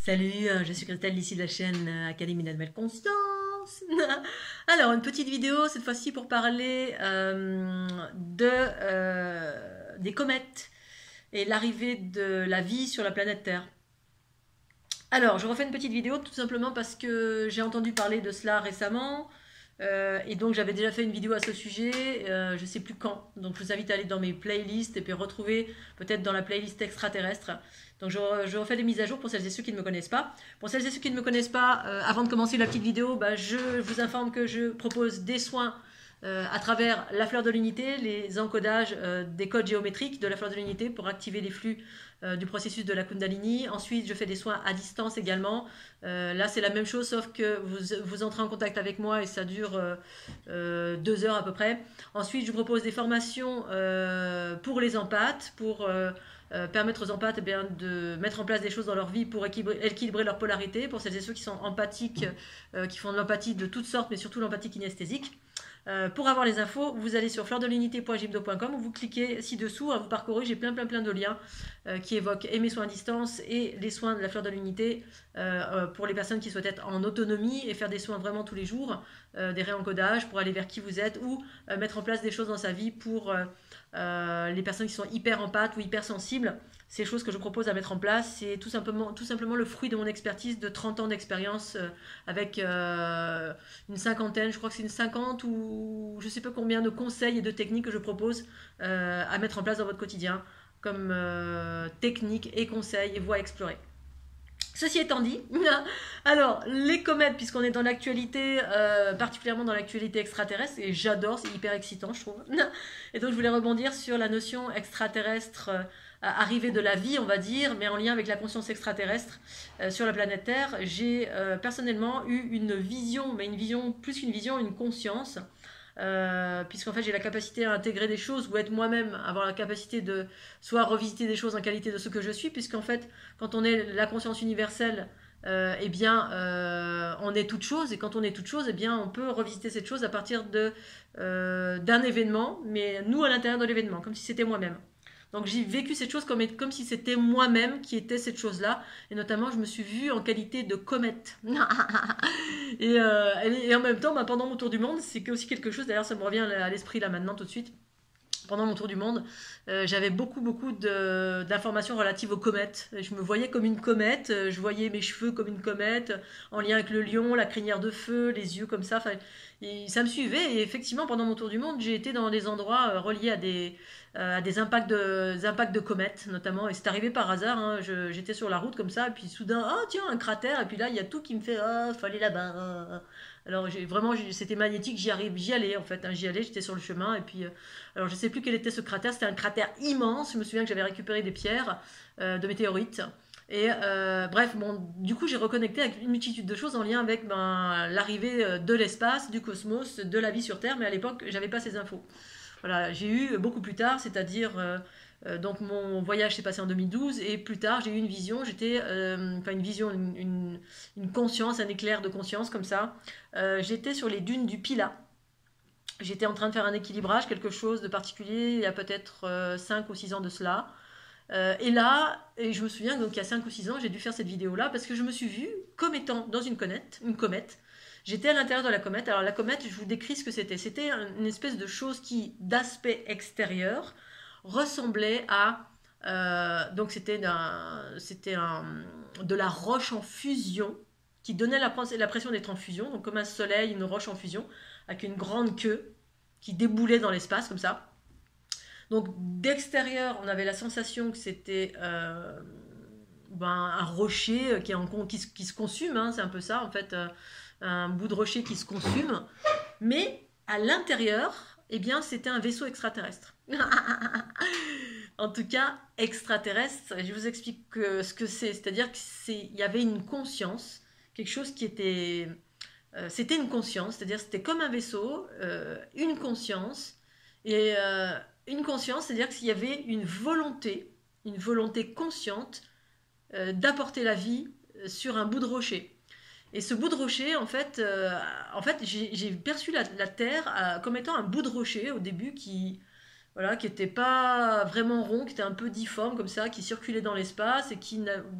Salut, je suis Christelle d'ici de la chaîne Académie de la Nouvelle Conscience. Alors, une petite vidéo cette fois-ci pour parler des comètes et l'arrivée de la vie sur la planète Terre. Alors, je refais une petite vidéo tout simplement parce que j'ai entendu parler de cela récemment. Et donc j'avais déjà fait une vidéo à ce sujet, je ne sais plus quand. Donc je vous invite à aller dans mes playlists et puis retrouver peut-être dans la playlist extraterrestre. Donc je refais des mises à jour pour celles et ceux qui ne me connaissent pas. Pour celles et ceux qui ne me connaissent pas, avant de commencer la petite vidéo, je vous informe que je propose des soins à travers la fleur de l'unité, les encodages des codes géométriques de la fleur de l'unité pour activer les flux du processus de la Kundalini. Ensuite, je fais des soins à distance également. Là, c'est la même chose, sauf que vous entrez en contact avec moi et ça dure 2 heures à peu près. Ensuite, je vous propose des formations pour les empathes, pour permettre aux empathes de mettre en place des choses dans leur vie pour équilibrer leur polarité, pour celles et ceux qui sont empathiques, qui font de l'empathie de toutes sortes, mais surtout l'empathie kinesthésique. Pour avoir les infos, vous allez sur fleurdelunité.gibdo.com ou vous cliquez ci-dessous, vous parcourez, j'ai plein de liens qui évoquent et mes soins à distance et les soins de la fleur de l'unité pour les personnes qui souhaitent être en autonomie et faire des soins vraiment tous les jours, des réencodages pour aller vers qui vous êtes ou mettre en place des choses dans sa vie pour les personnes qui sont hyper empathes ou hyper sensibles. Ces choses que je propose à mettre en place, c'est tout simplement le fruit de mon expertise de 30 ans d'expérience avec une cinquantaine, je crois que c'est une 50 ou je ne sais pas combien de conseils et de techniques que je propose à mettre en place dans votre quotidien comme techniques et conseils et voies à explorer. Ceci étant dit, alors les comètes, puisqu'on est dans l'actualité, particulièrement dans l'actualité extraterrestre, et j'adore, c'est hyper excitant je trouve, et donc je voulais rebondir sur la notion extraterrestre, arrivée de la vie on va dire, mais en lien avec la conscience extraterrestre sur la planète Terre. J'ai personnellement eu une vision, mais une vision, plus qu'une vision, une conscience, puisqu'en fait j'ai la capacité à intégrer des choses ou être moi-même, avoir la capacité de soit revisiter des choses en qualité de ce que je suis, puisqu'en fait quand on est la conscience universelle, on est toute chose, et quand on est toute chose, on peut revisiter cette chose à partir d'un événement, mais nous à l'intérieur de l'événement, comme si c'était moi-même. Donc j'ai vécu cette chose comme si c'était moi-même qui était cette chose-là. Et notamment, je me suis vue en qualité de comète. Et en même temps, pendant mon tour du monde, c'est aussi quelque chose, d'ailleurs ça me revient à l'esprit là maintenant tout de suite. Pendant mon tour du monde, j'avais beaucoup d'informations relatives aux comètes. Je me voyais comme une comète, je voyais mes cheveux comme une comète, en lien avec le lion, la crinière de feu, les yeux comme ça. Et ça me suivait, et effectivement, pendant mon tour du monde, j'ai été dans des endroits reliés à des impacts de comètes, notamment. Et c'est arrivé par hasard, hein. J'étais sur la route comme ça, et puis soudain, oh tiens, un cratère, et puis là, il y a tout qui me fait, oh, fallait là-bas. Alors c'était magnétique, j'y allais en fait, hein, j'y allais, j'étais sur le chemin, et puis alors je sais plus quel était ce cratère, c'était un cratère immense. Je me souviens que j'avais récupéré des pierres de météorites. Et bref, bon, du coup j'ai reconnecté avec une multitude de choses en lien avec l'arrivée de l'espace, du cosmos, de la vie sur Terre, mais à l'époque j'avais pas ces infos. Voilà, j'ai eu beaucoup plus tard, c'est-à-dire donc mon voyage s'est passé en 2012, et plus tard j'ai eu une vision, une vision, une conscience, un éclair de conscience comme ça. J'étais sur les dunes du Pilat. J'étais en train de faire un équilibrage, quelque chose de particulier, il y a peut-être 5 ou 6 ans de cela. Et je me souviens, donc il y a 5 ou 6 ans, j'ai dû faire cette vidéo-là parce que je me suis vue comme étant dans une comète. J'étais à l'intérieur de la comète. Alors la comète, je vous décris ce que c'était. C'était une espèce de chose qui, d'aspect extérieur, ressemblait à... donc c'était de la roche en fusion qui donnait l'impression d'être en fusion, donc comme un soleil, une roche en fusion, avec une grande queue qui déboulait dans l'espace comme ça. Donc d'extérieur, on avait la sensation que c'était un rocher qui se consume, hein, c'est un peu ça en fait, un bout de rocher qui se consume, mais à l'intérieur, c'était un vaisseau extraterrestre. En tout cas, extraterrestre, je vous explique ce que c'est, c'est-à-dire qu'il y avait une conscience, quelque chose qui était... c'était une conscience, c'est-à-dire c'était comme un vaisseau, une conscience, et une conscience, c'est-à-dire qu'il y avait une volonté consciente d'apporter la vie sur un bout de rocher. Et ce bout de rocher, en fait j'ai perçu la Terre comme étant un bout de rocher au début voilà, qui n'était pas vraiment rond, qui était un peu difforme comme ça, qui circulait dans l'espace et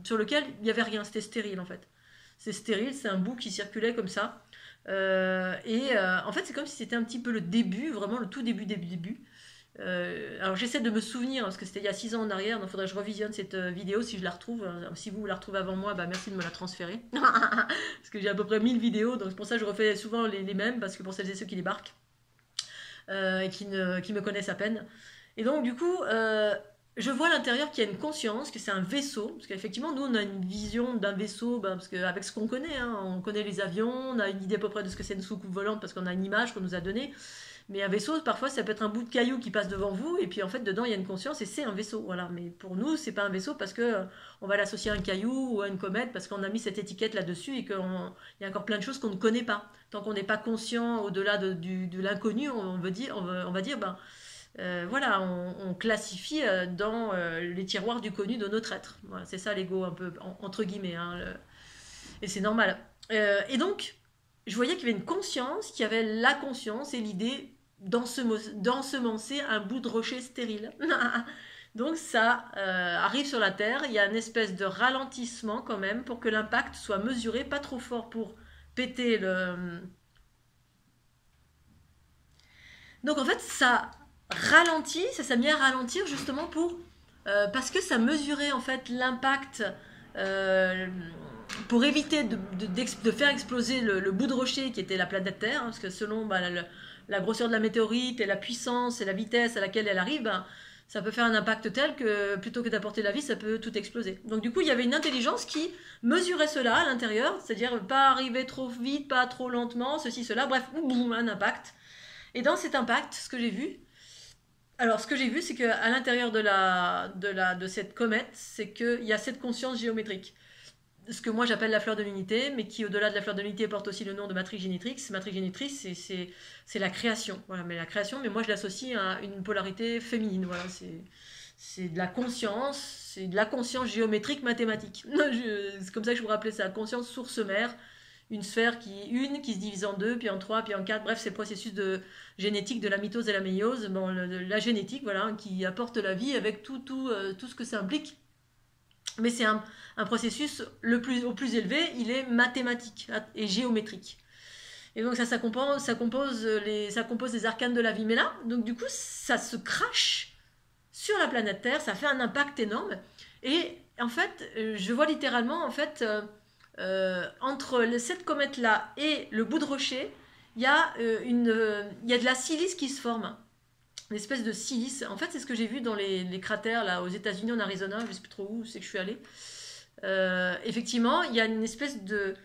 sur lequel il n'y avait rien, c'était stérile en fait. C'est stérile, c'est un bout qui circulait comme ça. En fait, c'est comme si c'était un petit peu le début, vraiment le tout début. Alors j'essaie de me souvenir, parce que c'était il y a 6 ans en arrière, donc il faudrait que je revisionne cette vidéo si je la retrouve. Si vous la retrouvez avant moi, bah merci de me la transférer. Parce que j'ai à peu près 1000 vidéos, donc c'est pour ça que je refais souvent les mêmes, parce que pour celles et ceux qui débarquent, et qui me connaissent à peine. Et donc du coup, je vois à l'intérieur qu'il y a une conscience, que c'est un vaisseau, parce qu'effectivement nous on a une vision d'un vaisseau, parce qu'avec ce qu'on connaît, hein, on connaît les avions, on a une idée à peu près de ce que c'est une soucoupe volante, parce qu'on a une image qu'on nous a donnée. Mais un vaisseau, parfois, ça peut être un bout de caillou qui passe devant vous, et puis en fait, dedans, il y a une conscience, et c'est un vaisseau. Voilà. Mais pour nous, c'est pas un vaisseau parce que on va l'associer à un caillou ou à une comète, parce qu'on a mis cette étiquette là-dessus, et qu'il y a encore plein de choses qu'on ne connaît pas. Tant qu'on n'est pas conscient au-delà de l'inconnu, on va dire, ben, voilà, on classifie dans les tiroirs du connu de notre être. Voilà, c'est ça l'ego, un peu, entre guillemets. Hein, et c'est normal. Et donc, je voyais qu'il y avait une conscience, qu'il y avait la conscience et l'idée d'ensemencer un bout de rocher stérile. Donc ça arrive sur la Terre, il y a une espèce de ralentissement quand même pour que l'impact soit mesuré, pas trop fort pour péter le... Donc en fait ça ralentit, ça s'est mis à ralentir justement parce que ça mesurait en fait l'impact euh, pour éviter de faire exploser le bout de rocher qui était la planète Terre, hein, parce que selon la grosseur de la météorite et la puissance et la vitesse à laquelle elle arrive, ben, ça peut faire un impact tel que plutôt que d'apporter la vie, ça peut tout exploser. Donc du coup, il y avait une intelligence qui mesurait cela à l'intérieur, c'est-à-dire pas arriver trop vite, pas trop lentement, ceci, cela, bref, boum, un impact. Et dans cet impact, ce que j'ai vu, c'est qu'à l'intérieur de cette comète, c'est qu'il y a cette conscience géométrique. Ce que moi j'appelle la fleur de l'unité, mais qui au-delà de la fleur de l'unité porte aussi le nom de matrix génétrix. Matrix génétrix, c'est la création. Voilà, mais la création, mais moi je l'associe à une polarité féminine. Voilà, c'est de la conscience, c'est de la conscience géométrique mathématique. C'est comme ça que je vous rappelais ça, conscience source mère, une sphère qui se divise en deux, puis en trois, puis en quatre. Bref, c'est le processus de génétique de la mitose et la méiose. Bon, la génétique, voilà, qui apporte la vie avec tout ce que ça implique. Mais c'est un processus au plus élevé, il est mathématique et géométrique. Et donc ça compose les arcanes de la vie. Mais là, donc du coup, ça se crache sur la planète Terre, ça fait un impact énorme. Et en fait, je vois littéralement, en fait, entre cette comète-là et le bout de rocher, il y a de la silice qui se forme. Une espèce de silice. En fait, c'est ce que j'ai vu dans les cratères là aux États-Unis, en Arizona, je ne sais plus trop où c'est que je suis allée. Effectivement, il y a une espèce de...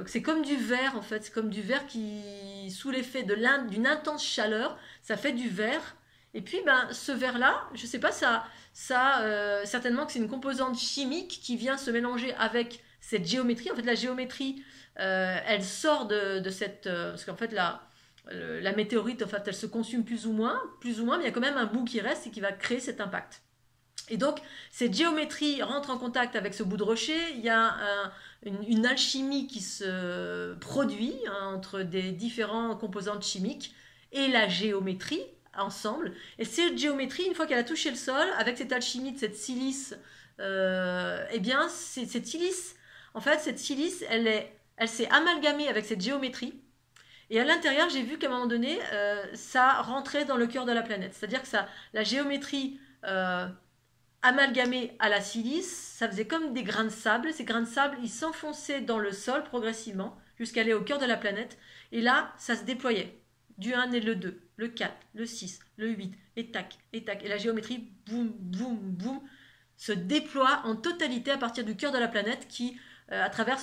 c'est comme du verre en fait, c'est comme du verre qui, sous l'effet d'une intense chaleur, ça fait du verre. Et puis, ben, ce verre-là, je ne sais pas, certainement que c'est une composante chimique qui vient se mélanger avec cette géométrie. En fait, la géométrie, elle sort de cette... parce qu'en fait, la météorite, en fait, elle se consume plus ou moins, mais il y a quand même un bout qui reste et qui va créer cet impact. Et donc, cette géométrie rentre en contact avec ce bout de rocher, il y a une alchimie qui se produit entre des différentes composantes chimiques et la géométrie ensemble. Et cette géométrie, une fois qu'elle a touché le sol, avec cette alchimie de cette silice, eh bien, cette silice, en fait, cette silice, elle s'est amalgamée avec cette géométrie. Et à l'intérieur, j'ai vu qu'à un moment donné, ça rentrait dans le cœur de la planète. C'est-à-dire que la géométrie amalgamée à la silice, ça faisait comme des grains de sable. Ces grains de sable, ils s'enfonçaient dans le sol progressivement jusqu'à aller au cœur de la planète. Et là, ça se déployait. Du 1 et le 2, le 4, le 6, le 8, et tac, et tac. Et la géométrie, boum, boum, boum, se déploie en totalité à partir du cœur de la planète qui... à travers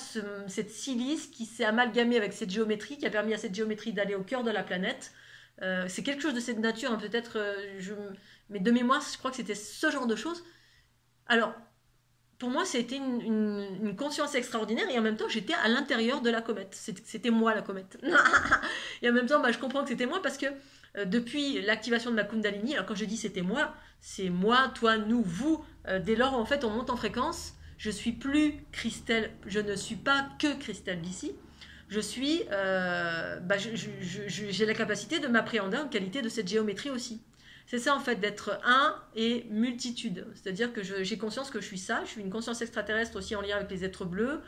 cette silice qui s'est amalgamée avec cette géométrie, qui a permis à cette géométrie d'aller au cœur de la planète. C'est quelque chose de cette nature, hein, peut-être, mais de mémoire, je crois que c'était ce genre de choses. Alors, pour moi, c'était une conscience extraordinaire, et en même temps, j'étais à l'intérieur de la comète. C'était moi, la comète. Et en même temps, je comprends que c'était moi, parce que depuis l'activation de ma Kundalini, alors quand je dis c'était moi, c'est moi, toi, nous, vous, dès lors, en fait, on monte en fréquence. Je suis plus Christelle, je ne suis pas que Christelle d'ici. Je suis, j'ai la capacité de m'appréhender en qualité de cette géométrie aussi. C'est ça en fait, d'être un et multitude. C'est-à-dire que j'ai conscience que je suis ça, je suis une conscience extraterrestre aussi en lien avec les êtres bleus,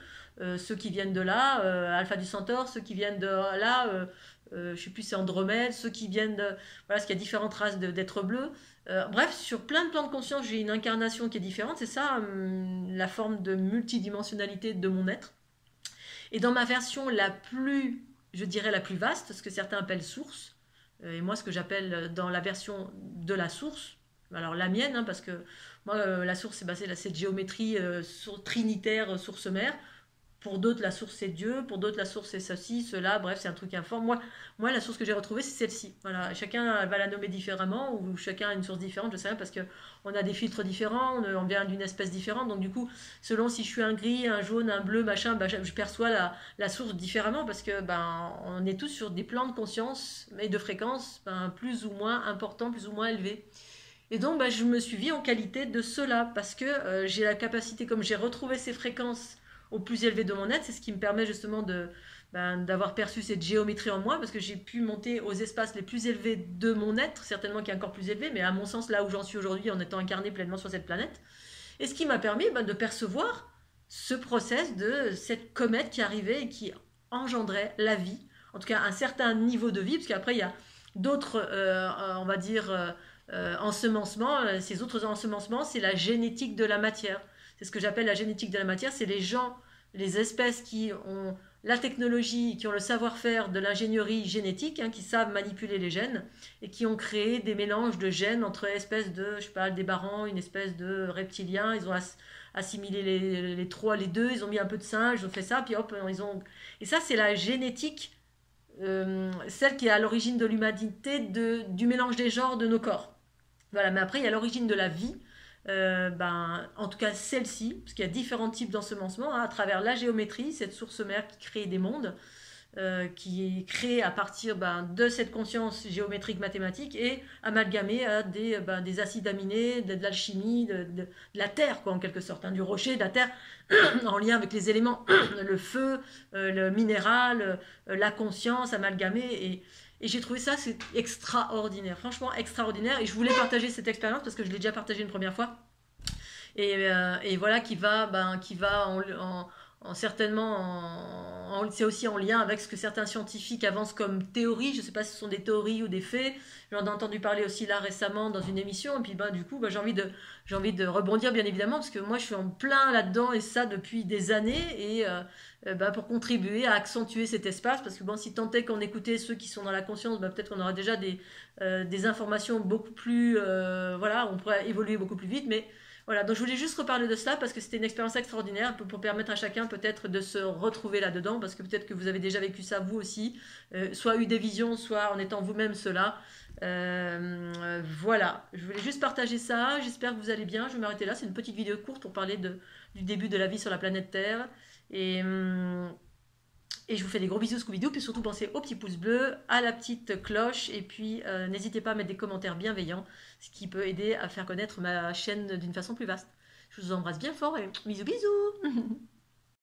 ceux qui viennent de là, Alpha du Centaure, ceux qui viennent de là, je sais plus, c'est Andromède, ceux qui viennent de... Voilà, parce qu'il y a différentes races d'êtres bleus. Bref, sur plein de plans de conscience, j'ai une incarnation qui est différente. C'est ça, la forme de multidimensionnalité de mon être. Et dans ma version la plus, je dirais la plus vaste, ce que certains appellent source, et moi ce que j'appelle dans la version de la source, alors la mienne, hein, parce que moi la source c'est cette géométrie trinitaire, source-mère. Pour d'autres, la source c'est Dieu, pour d'autres, la source c'est ceci, cela, bref, c'est un truc informe. Moi, la source que j'ai retrouvée, c'est celle-ci. Voilà, chacun va la nommer différemment, ou chacun a une source différente, je sais rien, parce qu'on a des filtres différents, on vient d'une espèce différente, donc du coup, selon si je suis un gris, un jaune, un bleu, machin, ben, je perçois la source différemment, parce que ben, on est tous sur des plans de conscience et de fréquence ben, plus ou moins importants, plus ou moins élevés. Et donc, ben, je me suis vue en qualité de cela, parce que j'ai la capacité, comme j'ai retrouvé ces fréquences au plus élevé de mon être, c'est ce qui me permet justement d'avoir perçu cette géométrie en moi, parce que j'ai pu monter aux espaces les plus élevés de mon être, certainement qui est encore plus élevé, mais à mon sens là où j'en suis aujourd'hui en étant incarné pleinement sur cette planète, et ce qui m'a permis de percevoir ce process de cette comète qui arrivait et qui engendrait la vie, en tout cas un certain niveau de vie, parce qu'après il y a d'autres, on va dire, ensemencements. Ces autres ensemencements, c'est la génétique de la matière. C'est ce que j'appelle la génétique de la matière, c'est les gens, les espèces qui ont la technologie, qui ont le savoir-faire de l'ingénierie génétique, hein, qui savent manipuler les gènes, et qui ont créé des mélanges de gènes entre espèces de, je sais pas, des barans, une espèce de reptilien, ils ont assimilé les deux, ils ont mis un peu de singe, ils ont fait ça, puis hop, ils ont... Et ça, c'est la génétique, celle qui est à l'origine de l'humanité, du mélange des genres de nos corps. Voilà, mais après, il y a l'origine de la vie, en tout cas celle-ci, parce qu'il y a différents types d'ensemencement, hein, à travers la géométrie, cette source mère qui crée des mondes, qui est créée à partir de cette conscience géométrique mathématique et amalgamée à des acides aminés, de l'alchimie, de la terre, quoi, en quelque sorte, hein, du rocher, de la terre, en lien avec les éléments, le feu, le minéral, la conscience amalgamée. Et j'ai trouvé ça, c'est extraordinaire, franchement extraordinaire. Et je voulais partager cette expérience parce que je l'ai déjà partagée une première fois. Et voilà, qui va certainement, c'est aussi en lien avec ce que certains scientifiques avancent comme théorie. Je ne sais pas si ce sont des théories ou des faits. J'en ai entendu parler aussi là récemment dans une émission. Et puis du coup, j'ai envie de rebondir bien évidemment parce que moi je suis en plein là-dedans et ça depuis des années. Et pour contribuer à accentuer cet espace, parce que si tant est qu'on écoutait ceux qui sont dans la conscience, peut-être qu'on aura déjà des informations beaucoup plus, voilà, on pourrait évoluer beaucoup plus vite, mais voilà, donc je voulais juste reparler de cela parce que c'était une expérience extraordinaire pour permettre à chacun peut-être de se retrouver là-dedans, parce que peut-être que vous avez déjà vécu ça vous aussi, soit eu des visions, soit en étant vous-même cela. Voilà, je voulais juste partager ça, j'espère que vous allez bien, je vais m'arrêter là, c'est une petite vidéo courte pour parler du début de la vie sur la planète Terre. Et je vous fais des gros bisous Scooby-Doo, puis surtout pensez au petit pouce bleu, à la petite cloche, et puis n'hésitez pas à mettre des commentaires bienveillants, ce qui peut aider à faire connaître ma chaîne d'une façon plus vaste. Je vous embrasse bien fort et bisous bisous.